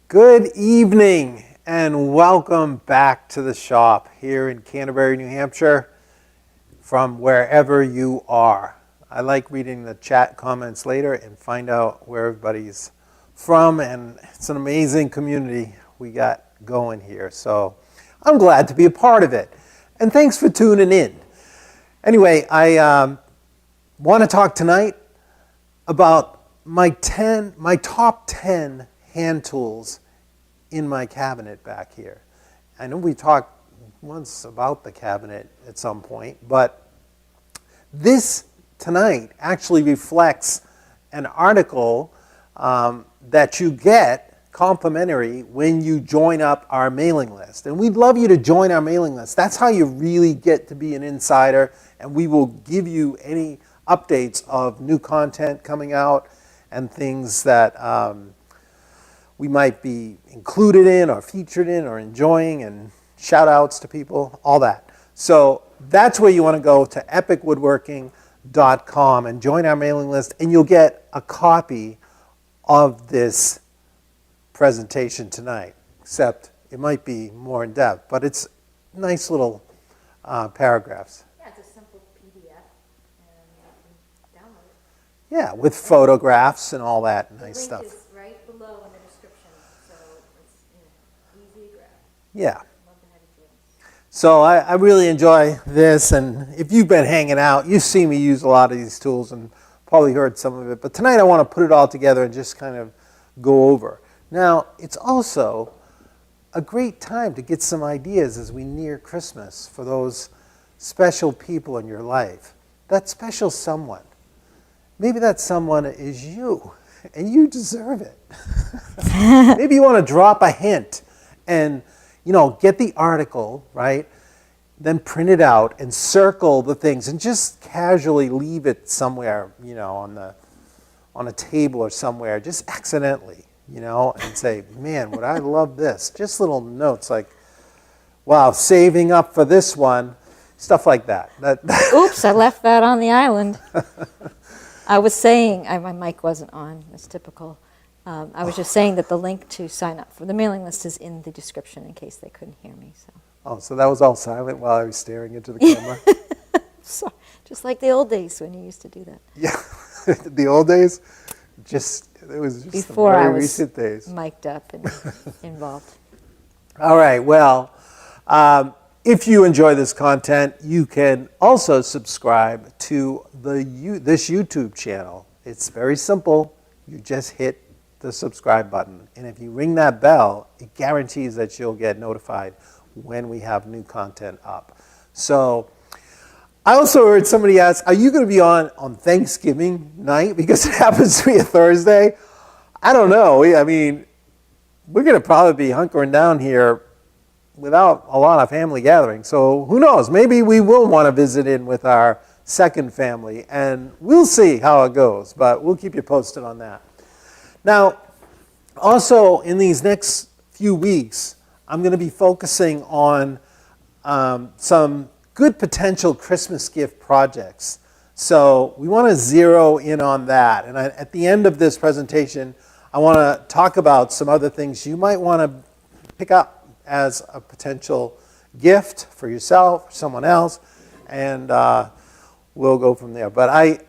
Good evening and welcome back to the shop here in Canterbury, New Hampshire, from wherever you are. I like reading the chat comments later and find out where everybody's from, and it's an amazing community we got going here. So I'm glad to be a part of it. And thanks for tuning in. Anyway, I want to talk tonight about my top 10 hand tools in my cabinet back here. I know we talked once about the cabinet at some point, but this tonight actually reflects an article that you get complimentary when you join up our mailing list. And we'd love you to join our mailing list. That's how you really get to be an insider, and we will give you any updates of new content coming out and things that we might be included in or featured in or enjoying, and shout outs to people, all that. So that's where you want to go, to epicwoodworking.com, and join our mailing list, and you'll get a copy of this presentation tonight, except it might be more in depth, but it's nice little paragraphs. Yeah, it's a simple PDF, and you can download it. Yeah, with photographs and all that nice stuff. The link is right below in the description, so it's easy to grab. Yeah. Love to have you join us. So I really enjoy this, and if you've been hanging out, you've seen me use a lot of these tools and probably heard some of it. But tonight I want to put it all together and just kind of go over. Now, it's also a great time to get some ideas as we near Christmas for those special people in your life. That special someone. Maybe that someone is you, and you deserve it. Maybe you want to drop a hint and, get the article, right? Then print it out and circle the things and just casually leave it somewhere, on a table or somewhere, just accidentally, and say, man, would I love this? Just little notes like, wow, saving up for this one, stuff like that. Oops, I left that on the island. I was saying, my mic wasn't on, it's typical. I was just saying that the link to sign up for the mailing list is in the description in case they couldn't hear me. So that was all silent while I was staring into the camera? So, just like the old days when you used to do that. Yeah, the old days, it was just Before the very I was recent days. mic'd up and involved. All right, well, if you enjoy this content, you can also subscribe to this YouTube channel. It's very simple. You just hit the subscribe button. And if you ring that bell, it guarantees that you'll get notified when we have new content up. So I also heard somebody ask, are you going to be on Thanksgiving night? Because it happens to be a Thursday. I don't know. We're going to probably be hunkering down here without a lot of family gathering. So who knows? Maybe we will want to visit in with our second family, and we'll see how it goes, but we'll keep you posted on that. Now, also in these next few weeks, I'm going to be focusing on some good potential Christmas gift projects. So we want to zero in on that. And at the end of this presentation, I want to talk about some other things you might want to pick up as a potential gift for yourself, or someone else, and we'll go from there. But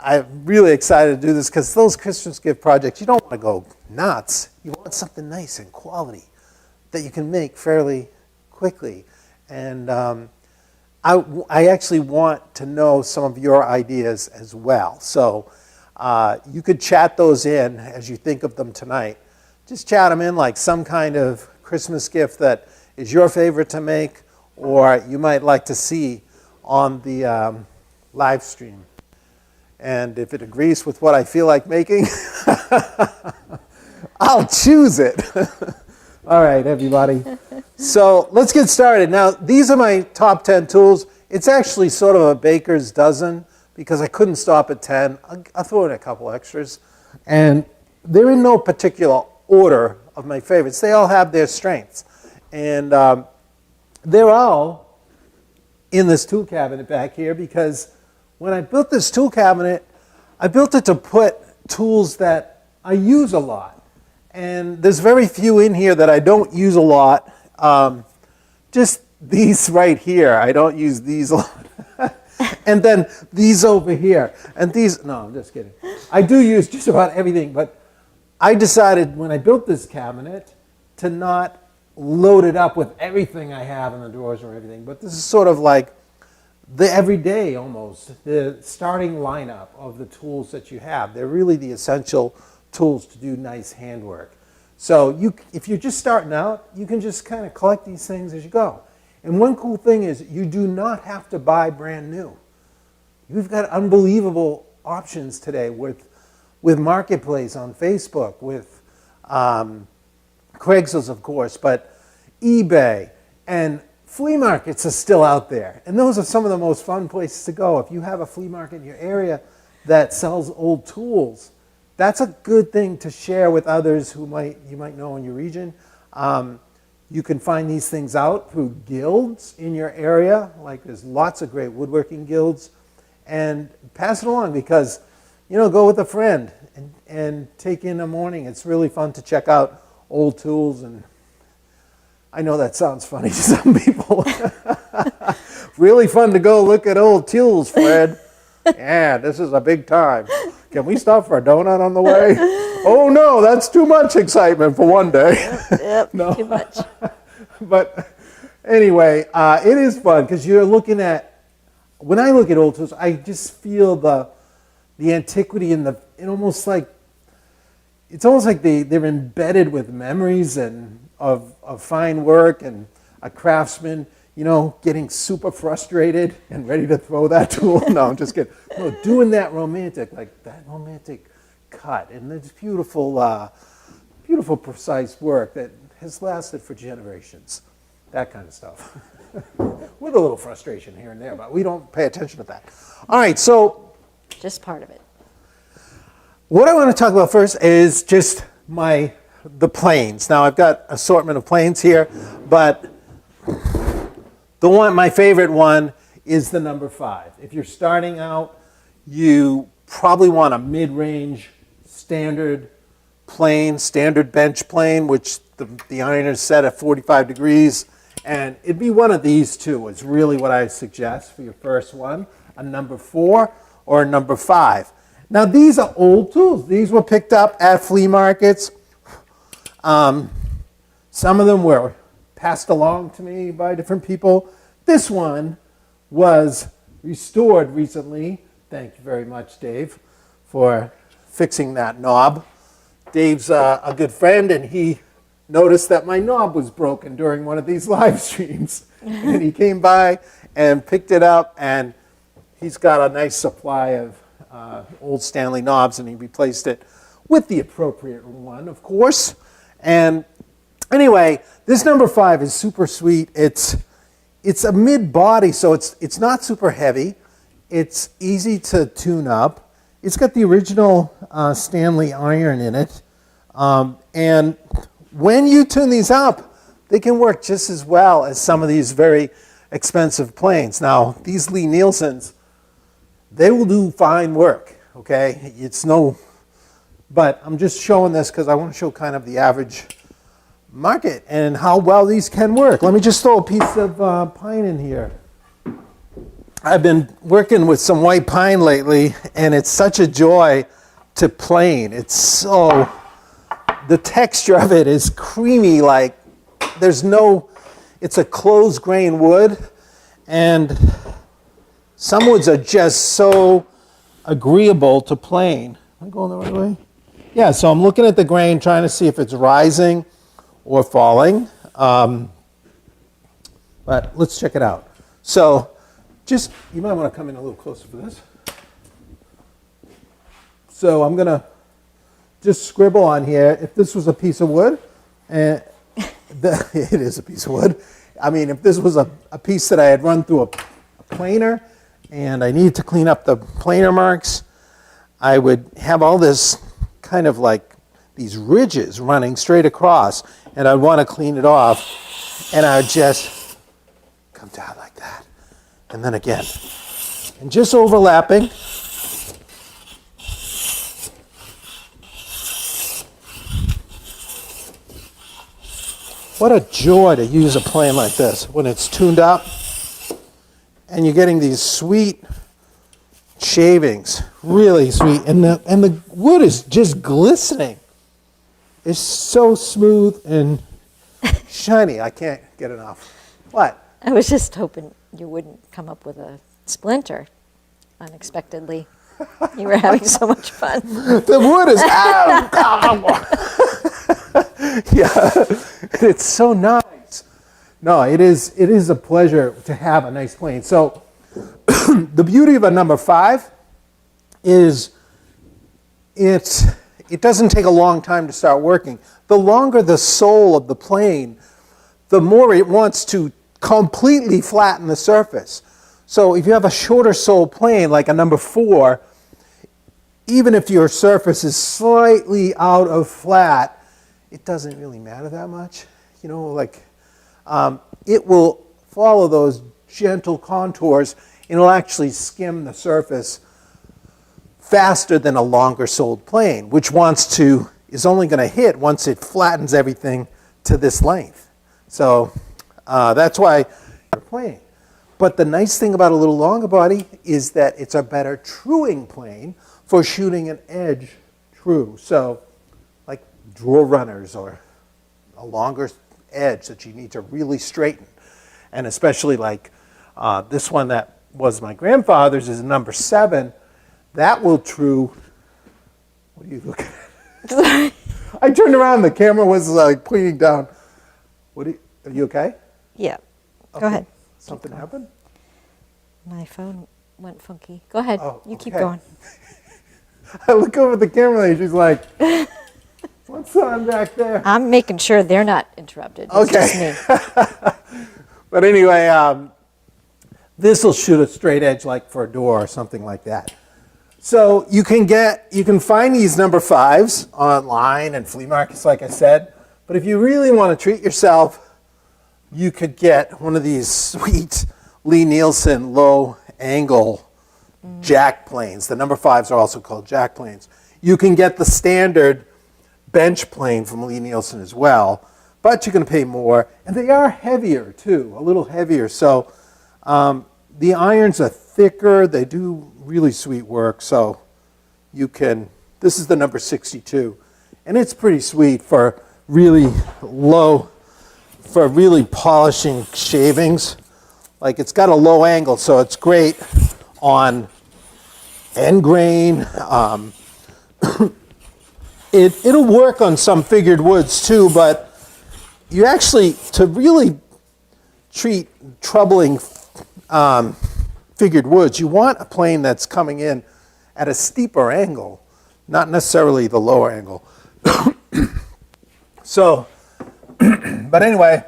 I'm really excited to do this because those Christmas gift projects, you don't want to go nuts. You want something nice and quality that you can make fairly quickly. And I actually want to know some of your ideas as well. So you could chat those in as you think of them tonight. Just chat them in like some kind of Christmas gift that is your favorite to make, or you might like to see on the live stream. And if it agrees with what I feel like making, I'll choose it. All right, everybody. So let's get started. Now, these are my top 10 tools. It's actually sort of a baker's dozen because I couldn't stop at 10. I'll throw in a couple extras. And they're in no particular order of my favorites. They all have their strengths. And they're all in this tool cabinet back here because when I built this tool cabinet, I built it to put tools that I use a lot. And there's very few in here that I don't use a lot. Just these right here, I don't use these a lot. And then these over here. And these, no, I'm just kidding. I do use just about everything, but I decided when I built this cabinet to not load it up with everything I have in the drawers or everything, but this is sort of like the everyday almost, the starting lineup of the tools that you have. They're really the essential tools to do nice handwork. So if you're just starting out, you can just kind of collect these things as you go. And one cool thing is you do not have to buy brand new. You've got unbelievable options today with Marketplace on Facebook, with Craigslist, of course, but eBay and flea markets are still out there. And those are some of the most fun places to go. If you have a flea market in your area that sells old tools, that's a good thing to share with others who you might know in your region. You can find these things out through guilds in your area. Like there's lots of great woodworking guilds. And pass it along because, go with a friend and take in a morning. It's really fun to check out old tools. And I know that sounds funny to some people. Really fun to go look at old tools, Fred. Yeah, this is a big time. Can we stop for a donut on the way? Oh no, that's too much excitement for one day. Yep, No. too much. But anyway, it is fun because you're looking at, when I look at old tools, I just feel the antiquity and it's almost like they're embedded with memories and of fine work and a craftsman, getting super frustrated and ready to throw that tool. No, I'm just kidding. No, doing that romantic cut and this beautiful, beautiful, precise work that has lasted for generations. That kind of stuff. With a little frustration here and there, but we don't pay attention to that. All right, so Just part of it. what I want to talk about first is just the planes. Now I've got assortment of planes here, but my favorite one is the number 5. If you're starting out, you probably want a mid-range standard plane, standard bench plane, which the iron is set at 45 degrees. And it'd be one of these two is really what I suggest for your first one, a number 4 or a number 5. Now these are old tools. These were picked up at flea markets. Some of them were passed along to me by different people. This one was restored recently. Thank you very much, Dave, for fixing that knob. Dave's a good friend, and he noticed that my knob was broken during one of these live streams. And he came by and picked it up, and he's got a nice supply of old Stanley knobs, and he replaced it with the appropriate one, of course. And anyway, this number 5 is super sweet. It's a mid-body, so it's not super heavy. It's easy to tune up. It's got the original Stanley iron in it. And when you tune these up, they can work just as well as some of these very expensive planes. Now, these Lee Nielsens, they will do fine work, okay? But I'm just showing this because I want to show kind of the average market and how well these can work. Let me just throw a piece of pine in here. I've been working with some white pine lately, and it's such a joy to plane. The texture of it is creamy, like it's a closed grain wood, and some woods are just so agreeable to plane. Am I going the right way? Yeah, so I'm looking at the grain, trying to see if it's rising or falling. But let's check it out. So you might want to come in a little closer for this. So I'm going to just scribble on here. If this was a piece of wood, and it is a piece of wood. I mean, if this was a piece that I had run through a planer and I needed to clean up the planer marks, I would have all this kind of like these ridges running straight across, and I'd want to clean it off, and I would just come down like that. And then again, and just overlapping. what a joy to use a plane like this when it's tuned up and you're getting these sweet shavings, really sweet, and the wood is just glistening. It's so smooth and shiny. I can't get enough. What? I was just hoping you wouldn't come up with a splinter unexpectedly. You were having so much fun. The wood is yeah, it's so nice. No, it is a pleasure to have a nice plane. So the beauty of a number 5 is it doesn't take a long time to start working. The longer the sole of the plane, the more it wants to completely flatten the surface. So if you have a shorter sole plane, like a number 4, even if your surface is slightly out of flat, it doesn't really matter that much. You know, like it will follow those gentle contours and it'll actually skim the surface faster than a longer soled plane, which is only going to hit once it flattens everything to this length. So that's why we're plane. But the nice thing about a little longer body is that it's a better truing plane for shooting an edge true. So like drawer runners or a longer edge that you need to really straighten. And especially like this one that was my grandfather's is a number 7. That will true. What are you looking at? I turned around. The camera was like pointing down. Are you okay? Yeah. Okay. Go ahead. Something happened? My phone went funky. Go ahead. Oh, you keep okay. going. I look over at the camera and she's like, what's on back there? I'm making sure they're not interrupted. It's Okay. just me. But anyway, this will shoot a straight edge like for a door or something like that. So you can find these number 5s online and flea markets, like I said. But if you really want to treat yourself, you could get one of these sweet Lee Nielsen low angle jack planes. The number 5s are also called jack planes. You can get the standard bench plane from Lee Nielsen as well, but you're going to pay more. And they are heavier too, a little heavier. So the irons are thicker. They do really sweet work. So this is the number 62. And it's pretty sweet for really polishing shavings. Like it's got a low angle, so it's great on end grain. It'll work on some figured woods too, but you actually, to really treat troubling figured woods, you want a plane that's coming in at a steeper angle, not necessarily the lower angle. So, but anyway,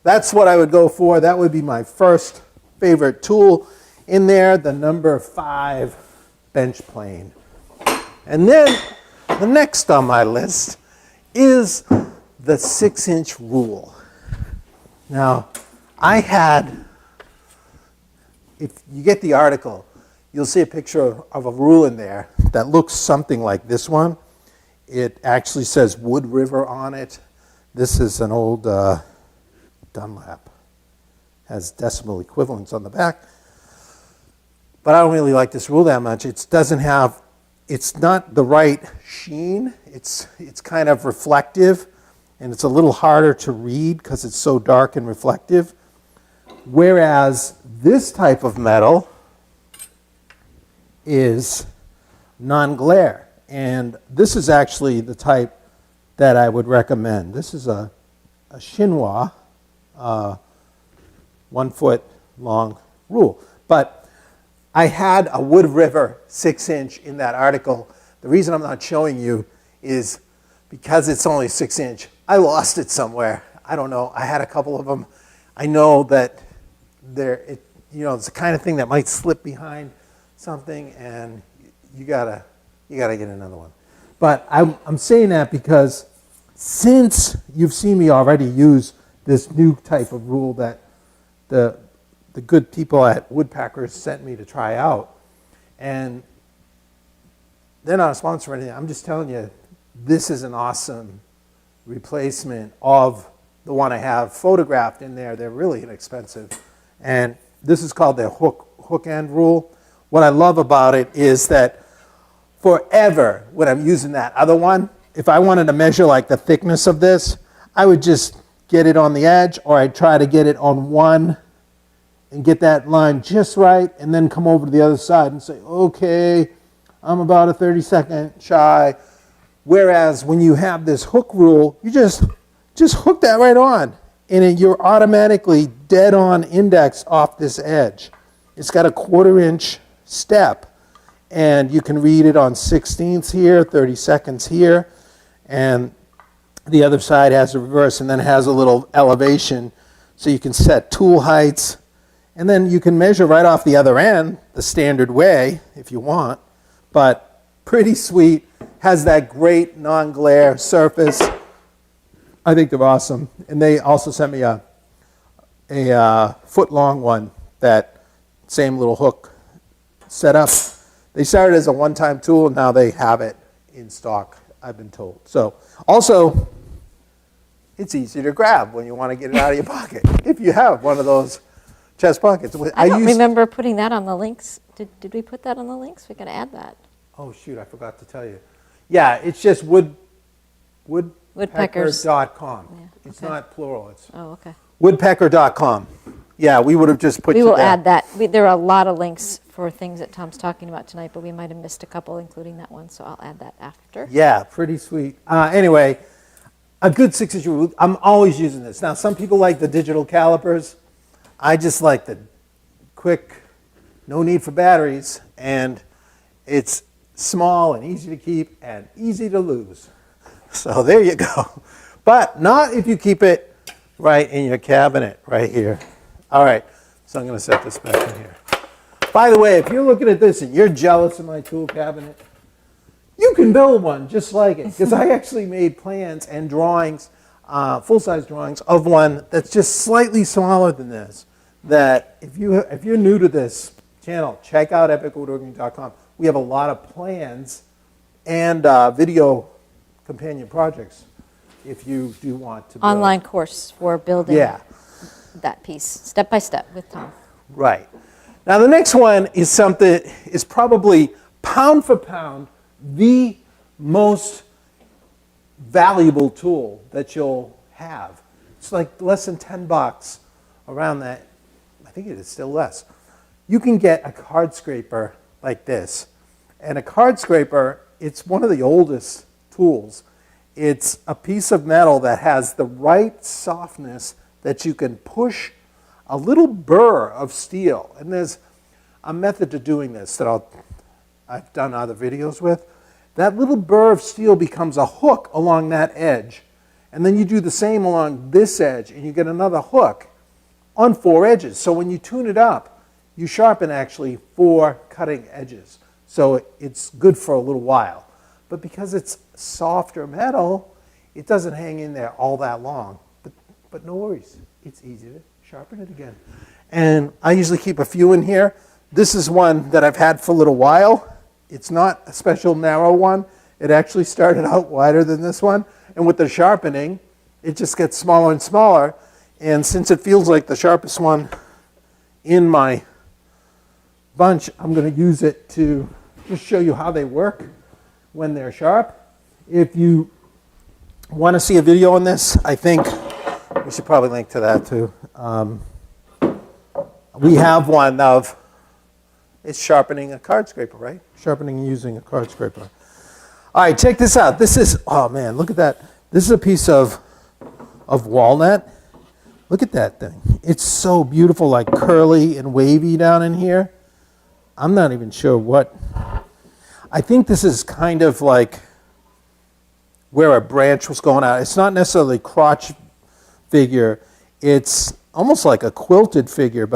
that's what I would go for. That would be my first favorite tool in there, the number 5 bench plane. And then the next on my list is the 6-inch rule. Now, if you get the article, you'll see a picture of a rule in there that looks something like this one. It actually says Wood River on it. This is an old Dunlap. Has decimal equivalents on the back. But I don't really like this rule that much. It's not the right sheen. It's kind of reflective, and it's a little harder to read because it's so dark and reflective. Whereas this type of metal is non-glare. And this is actually the type that I would recommend. This is a chinois 1 foot long rule. But I had a Wood River 6-inch in that article. The reason I'm not showing you is because it's only 6-inch. I lost it somewhere. I don't know. I had a couple of them. I know that it's the kind of thing that might slip behind something, and you gotta get another one. But I'm saying that because since you've seen me already use this new type of rule that the good people at Woodpackers sent me to try out, and they're not a sponsor or anything. I'm just telling you, this is an awesome replacement of the one I have photographed in there. They're really inexpensive. And this is called the hook end rule. What I love about it is that forever, when I'm using that other one, if I wanted to measure like the thickness of this, I would just get it on the edge, or I'd try to get it on one and get that line just right, and then come over to the other side and say, okay, I'm about a 32nd shy. Whereas when you have this hook rule, you just hook that right on, and you're automatically dead on indexed off this edge. It's got a 1/4 inch step, and you can read it on 16ths here, 32nds here, and the other side has a reverse, and then it has a little elevation, so you can set tool heights, and then you can measure right off the other end the standard way if you want. But pretty sweet, has that great non-glare surface. I think they're awesome. And they also sent me a foot-long one, that same little hook setup. They started as a one-time tool, now they have it in stock, I've been told. So also, it's easy to grab when you want to get it out of your pocket, if you have one of those chest pockets. I don't remember putting that on the links. Did we put that on the links? We got to add that. Oh, shoot, I forgot to tell you. Yeah, it's just woodpecker.com. Yeah, It's okay. not plural. It's Oh, okay. woodpecker.com. Yeah, we would have just put We you will there. add that. There are a lot of links for things that Tom's talking about tonight, but we might have missed a couple, including that one, so I'll add that after. Yeah, pretty sweet. Anyway, a good 6-inch rule. I'm always using this. Now, some people like the digital calipers. I just like the quick, no need for batteries, and it's small and easy to keep and easy to lose. So there you go. But not if you keep it right in your cabinet right here. All right, so I'm going to set this back in here. By the way, if you're looking at this and you're jealous of my tool cabinet, you can build one just like it, because I actually made plans and drawings, full-size drawings of one that's just slightly smaller than this. That if you're new to this channel, check out epicwoodworking.com. We have a lot of plans and video companion projects if you do want to build. Online course for building that piece, step by step with Tom. Right. Now the next one is something, is probably pound for pound the most valuable tool that you'll have. It's like less than $10, around that. I think it is still less. You can get a card scraper like this. And a card scraper, it's one of the oldest tools. It's a piece of metal that has the right softness that you can push a little burr of steel. And there's a method to doing this that I've done other videos with. That little burr of steel becomes a hook along that edge. And then you do the same along this edge, and you get another hook on 4 edges. So when you tune it up, you sharpen actually 4 cutting edges. So it's good for a little while. But because it's softer metal, it doesn't hang in there all that long. But no worries, it's easy to sharpen it again. And I usually keep a few in here. This is one that I've had for a little while. It's not a special narrow one. It actually started out wider than this one. And with the sharpening, it just gets smaller and smaller. And since it feels like the sharpest one in my bunch, I'm going to use it to just show you how they work when they're sharp. If you want to see a video on this, I think we should probably link to that too. We have one of, it's sharpening a card scraper, right? Sharpening using a card scraper. All right, check this out. This is, oh man, look at that. This is a piece of walnut. Look at that thing. It's so beautiful, like curly and wavy down in here. I'm not even sure what. I think this is kind of like where a branch was going out. It's not necessarily crotch figure. It's almost like a quilted figure,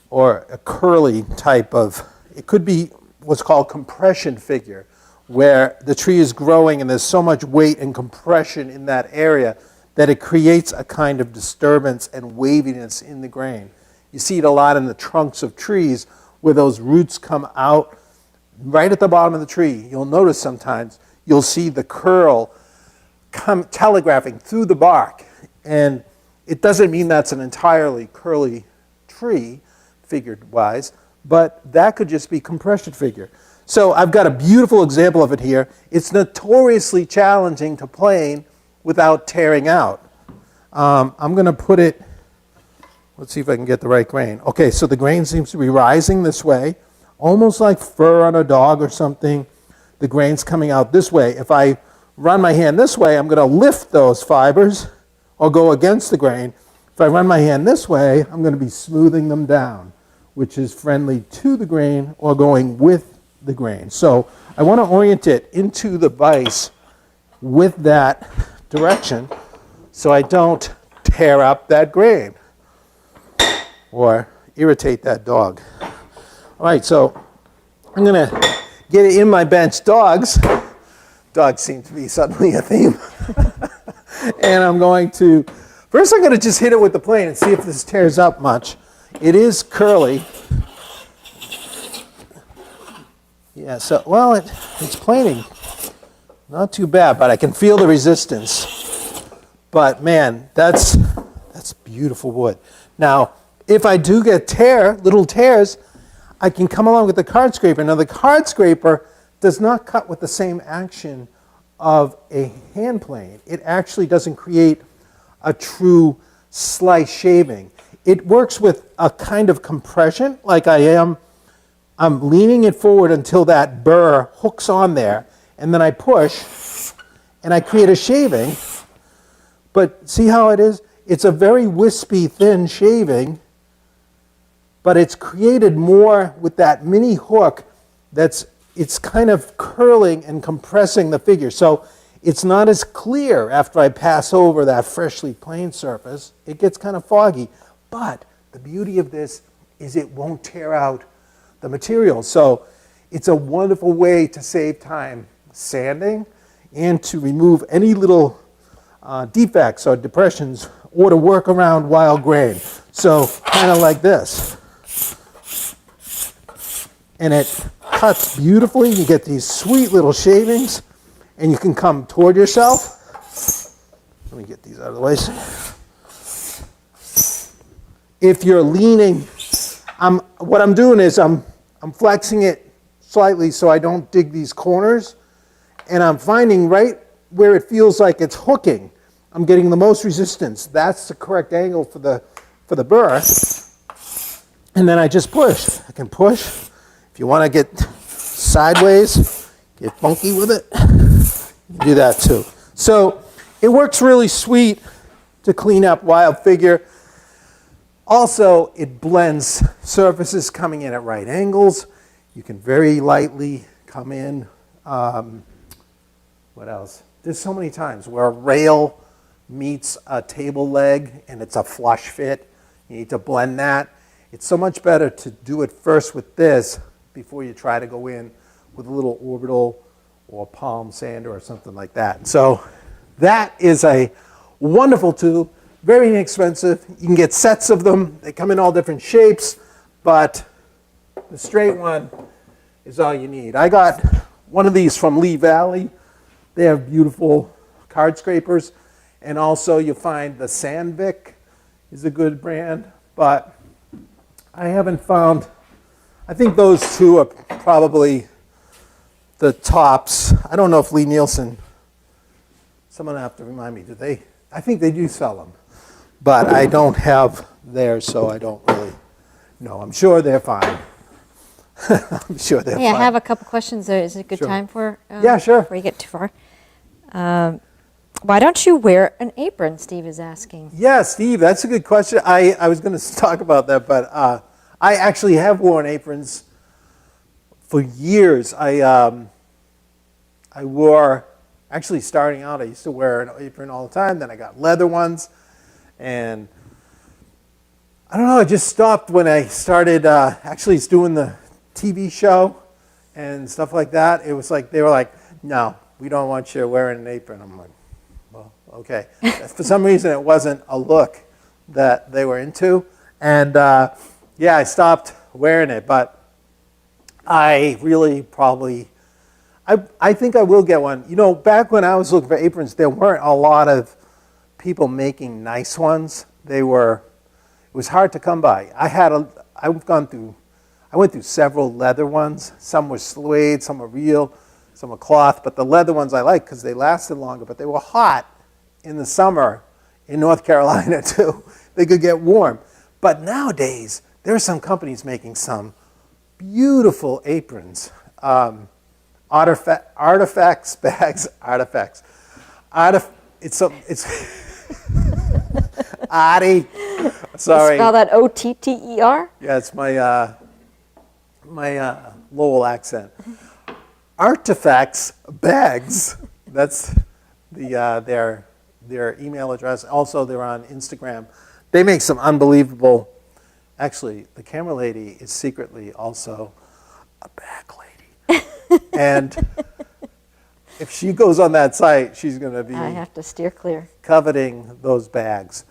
or a curly type of, it could be what's called compression figure, where the tree is growing and there's so much weight and compression in that area that it creates a kind of disturbance and waviness in the grain. You see it a lot in the trunks of trees where those roots come out right at the bottom of the tree. You'll notice sometimes you'll see the curl telegraphing through the bark, And it doesn't mean that's an entirely curly tree, figure-wise, but that could just be compression figure. So I've got a beautiful example of it here. It's notoriously challenging to plane without tearing out. I'm going to put it, let's see if I can get the right grain. Okay, so the grain seems to be rising this way, almost like fur on a dog or something. The grain's coming out this way. If I run my hand this way, I'm going to lift those fibers or go against the grain. If I run my hand this way, I'm going to be smoothing them down, which is friendly to the grain or going with the grain. So I want to orient it into the vise with that direction so I don't tear up that grain or irritate that dog. All right, so I'm going to get it in my bench. Dogs seem to be suddenly a theme. And I'm going to, first I'm going to just hit it with the plane and see if this tears up much. It is curly. Yeah, so, well, it's planing. Not too bad, but I can feel the resistance. But man, that's beautiful wood. Now, if I do get little tears, I can come along with the card scraper. Now, the card scraper does not cut with the same action of a hand plane. It actually doesn't create a true slice shaving. It works with a kind of compression, like I'm leaning it forward until that burr hooks on there, and then I push, and I create a shaving. But see how it is? It's a very wispy, thin shaving, but it's created more with that mini hook it's kind of curling and compressing the figure. So it's not as clear after I pass over that freshly planed surface. It gets kind of foggy. But the beauty of this is it won't tear out the material. So it's a wonderful way to save time sanding and to remove any little defects or depressions or to work around wild grain. So kind of like this. And it cuts beautifully. You get these sweet little shavings, and you can come toward yourself. Let me get these out of the way. If you're leaning, what I'm doing is I'm flexing it slightly so I don't dig these corners, and I'm finding right where it feels like it's hooking, I'm getting the most resistance. That's the correct angle for the burr. And then I just push. I can push. If you want to get sideways, get funky with it, you can do that too. So it works really sweet to clean up wild figure. Also, it blends surfaces coming in at right angles. You can very lightly come in. What else? There's so many times where a rail meets a table leg and it's a flush fit. You need to blend that. It's so much better to do it first with this before you try to go in with a little orbital or palm sander or something like that. So that is a wonderful tool, very inexpensive. You can get sets of them. They come in all different shapes, but the straight one is all you need. I got one of these from Lee Valley. They have beautiful card scrapers. And also you'll find the Sandvik is a good brand, but I haven't found, I think those two are probably the tops. I don't know if Nielsen, someone will have to remind me, do they? I think they do sell them, but I don't have theirs, so I don't really know. I'm sure they're fine. I'm sure they're fine. Hey, I have a couple questions there. Is it a good Sure. time for? Yeah, sure. Before you get too far. Why don't you wear an apron? Steve is asking. Yeah, Steve, that's a good question. I was going to talk about that, but I actually have worn aprons for years. I wore, actually starting out, I used to wear an apron all the time. Then I got leather ones. And I don't know, I just stopped when I started actually doing the TV show and stuff like that. It was like, they were like, no, we don't want you wearing an apron. I'm like, well, okay. For some reason, it wasn't a look that they were into. And yeah, I stopped wearing it, but I really probably, I think I will get one. You know, back when I was looking for aprons, there weren't a lot of people making nice ones. It was hard to come by. I went through several leather ones. Some were suede, some were real, some were cloth, but the leather ones I liked because they lasted longer, but they were hot in the summer in North Carolina too. They could get warm. But nowadays, there are some companies making some beautiful aprons. Artifacts bags, artifacts. It's Artie. Sorry. Spell that O-T-T-E-R? Yeah, it's my Lowell accent. Artifacts bags. That's their email address. Also, they're on Instagram. They make some unbelievable. Actually, the camera lady is secretly also a bag lady, and if she goes on that site, she's going to be. I have to steer clear. Coveting those bags.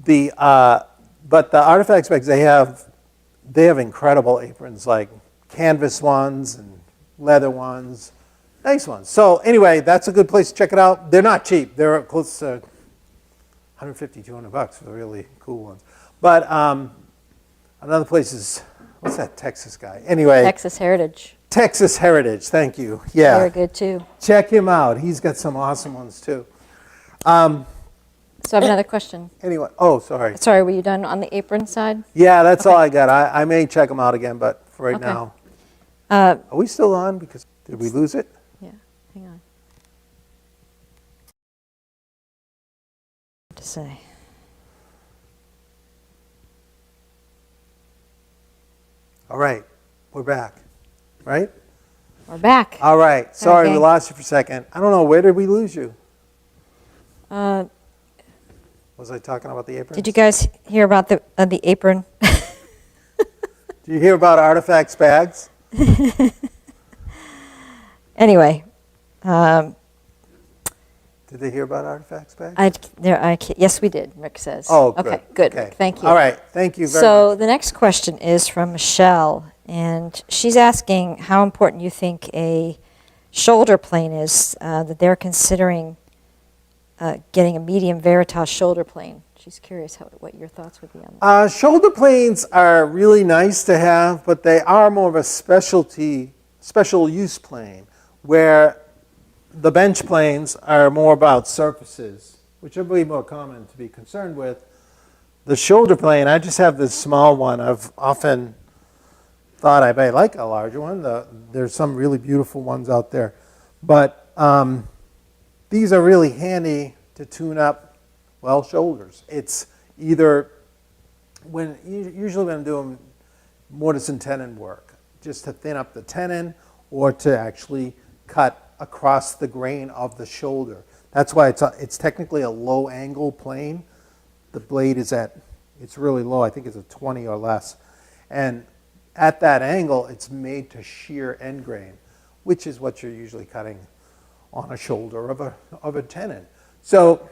But the artifacts bags, they have incredible aprons, like canvas ones and leather ones, nice ones. So anyway, that's a good place to check it out. They're not cheap. They're close to $150, $200 for the really cool ones. But another place is, what's that Texas guy? Anyway. Texas Heritage. Texas Heritage, thank you. Yeah. Very good too. Check him out. He's got some awesome ones too. So I have another question. Anyway, oh, sorry. Sorry, were you done on the apron side? Yeah, that's all I got. I may check them out again, but for right Okay. now. Are we still on? Because did we lose it? Yeah, hang on. What to say? All right, we're back, right? We're back. All right, sorry we Okay. lost you for a second. I don't know, where did we lose you? Was I talking about the apron? Did you guys hear about the apron? Did you hear about artifacts bags? Anyway, Did they hear about artifacts bags? yes, we did, Rick says. Oh, good. Okay, good. Okay. Rick, thank you. All right, thank you very So much. the next question is from Michelle, and she's asking how important you think a shoulder plane is, that they're considering getting a medium Veritas shoulder plane. She's curious what your thoughts would be on that. Shoulder planes are really nice to have, but they are more of a special use plane, where the bench planes are more about surfaces, which are way more common to be concerned with. The shoulder plane, I just have this small one. I've often thought I may like a larger one. There's some really beautiful ones out there. But these are really handy to tune up, well, shoulders. It's either usually when I'm doing mortise and tenon work, just to thin up the tenon or to actually cut across the grain of the shoulder. That's why it's technically a low angle plane. The blade is it's really low. I think it's a 20 or less. And at that angle, it's made to shear end grain, which is what you're usually cutting on a shoulder of a tenon. So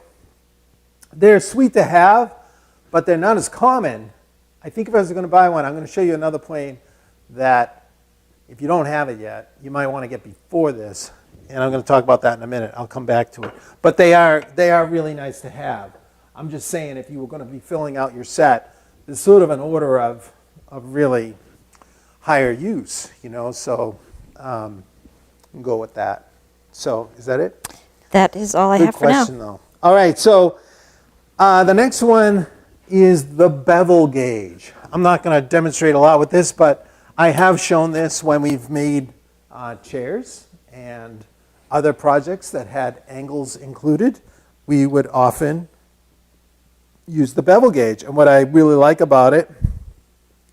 they're sweet to have, but they're not as common. I think if I was going to buy one, I'm going to show you another plane that, if you don't have it yet, you might want to get before this. And I'm going to talk about that in a minute. I'll come back to it. But they are really nice to have. I'm just saying, if you were going to be filling out your set, there's sort of an order of really higher use, so go with that. So is that it? That is all I have for now. Good question, though. All right, so the next one is the bevel gauge. I'm not going to demonstrate a lot with this, but I have shown this when we've made chairs and other projects that had angles included. We would often use the bevel gauge. And what I really like about it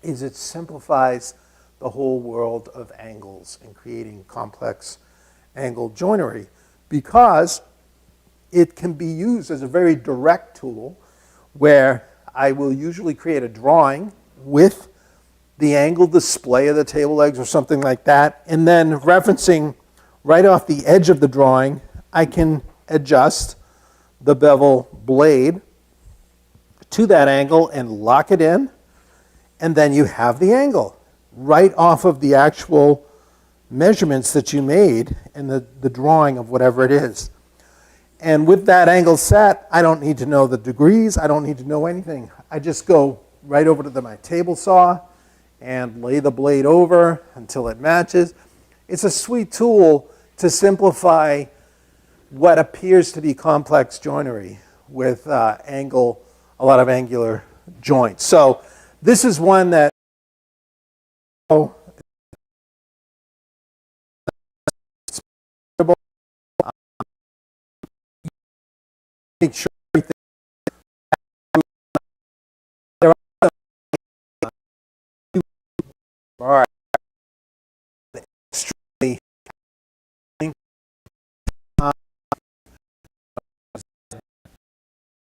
is it simplifies the whole world of angles and creating complex angle joinery, because it can be used as a very direct tool where I will usually create a drawing with the angle display of the table legs or something like that, and then referencing right off the edge of the drawing, I can adjust the bevel blade to that angle and lock it in, and then you have the angle right off of the actual measurements that you made in the drawing of whatever it is. And with that angle set, I don't need to know the degrees. I don't need to know anything. I just go right over to my table saw and lay the blade over until it matches. It's a sweet tool to simplify what appears to be complex joinery with a lot of angular joints. So this is one that make sure everything. There are extremely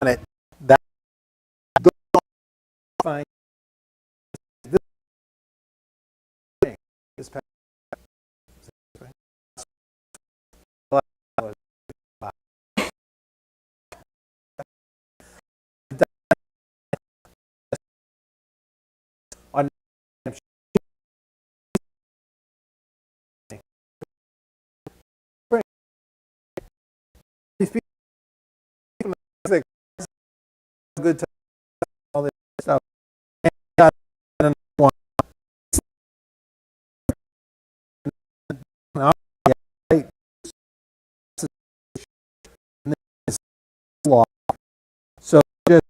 on it that fine. This thing is on good time, all this stuff. And got another one. Now, yeah, right. And then it's law. So just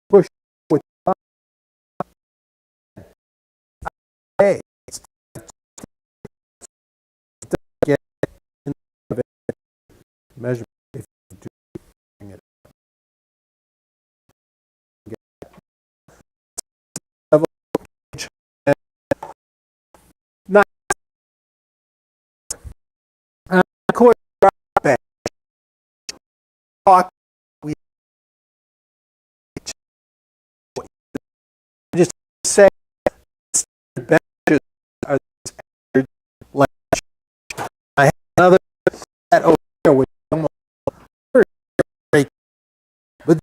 push with hey, get in the measure if you do bring it. Not of course, talk we just say benches are like I have another set over here which is almost very, but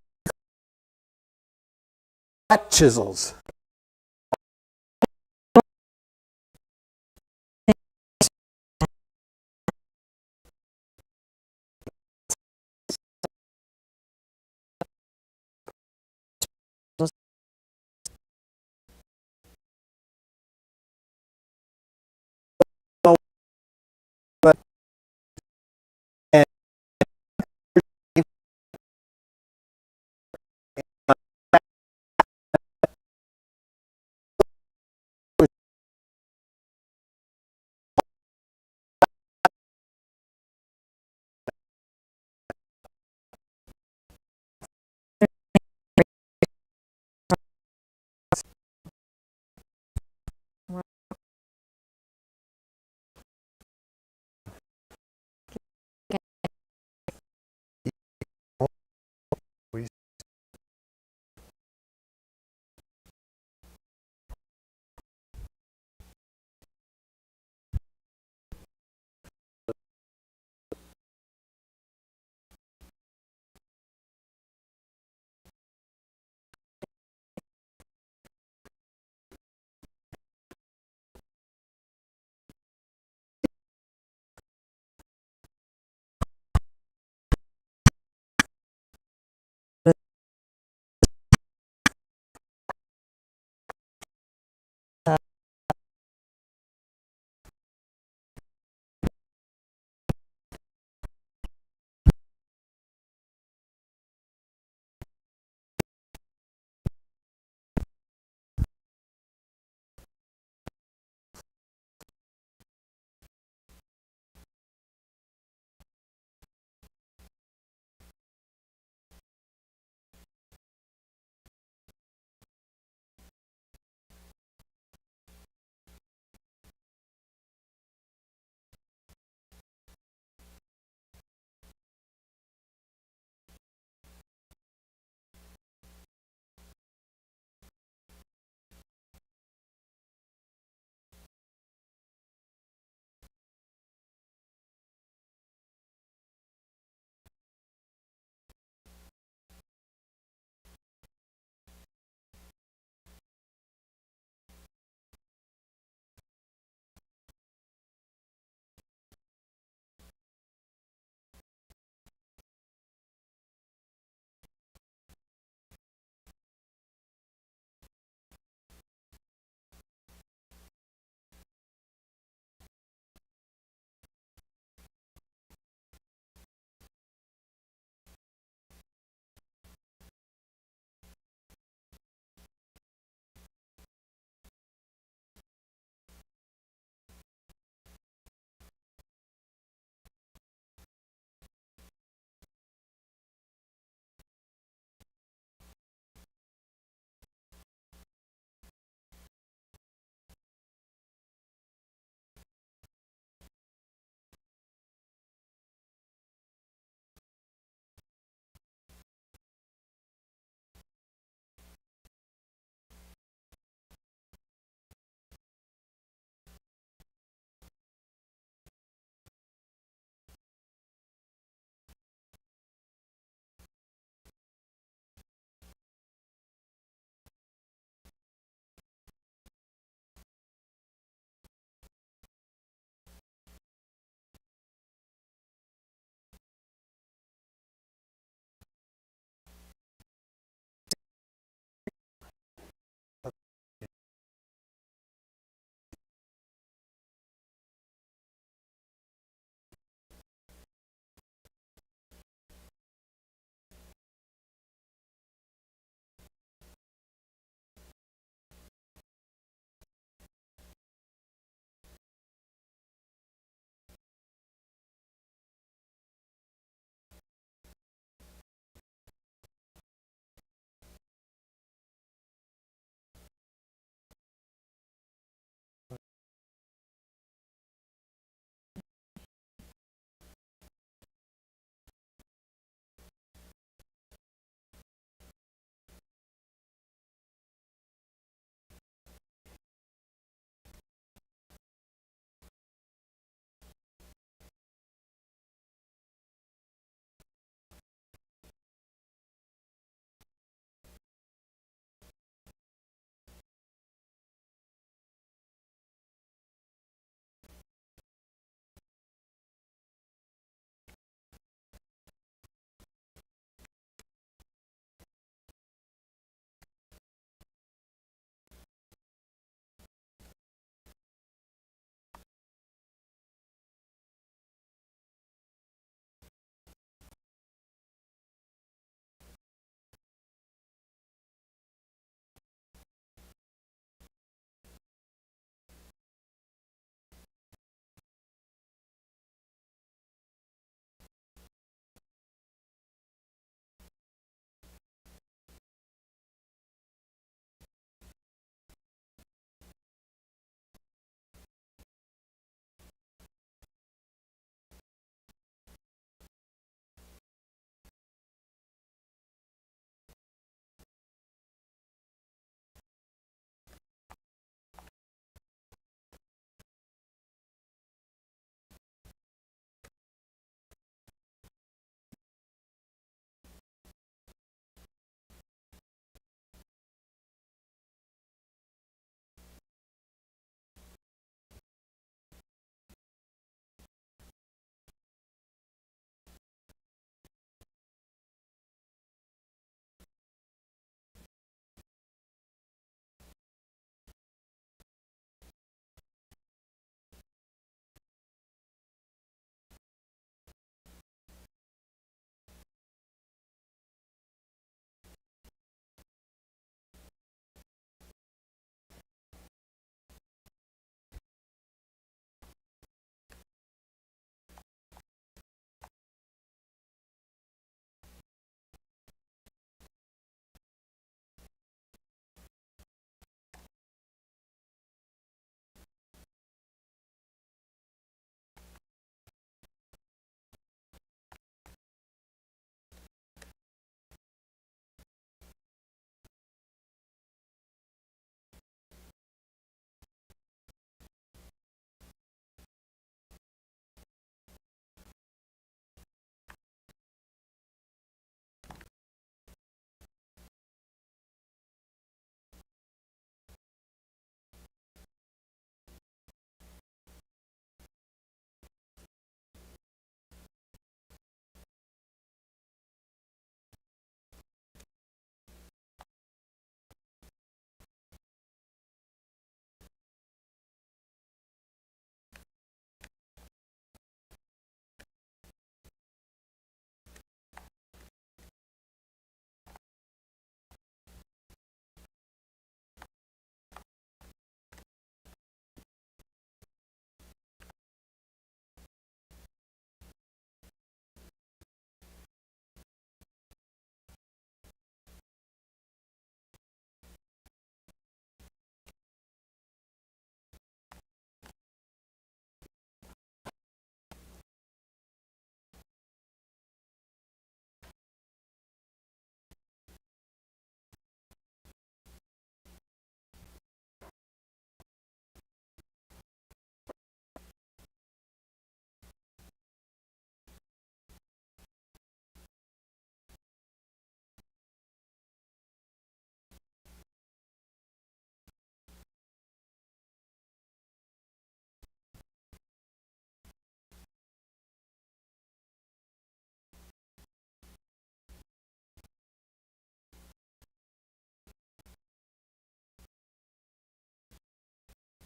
flat chisels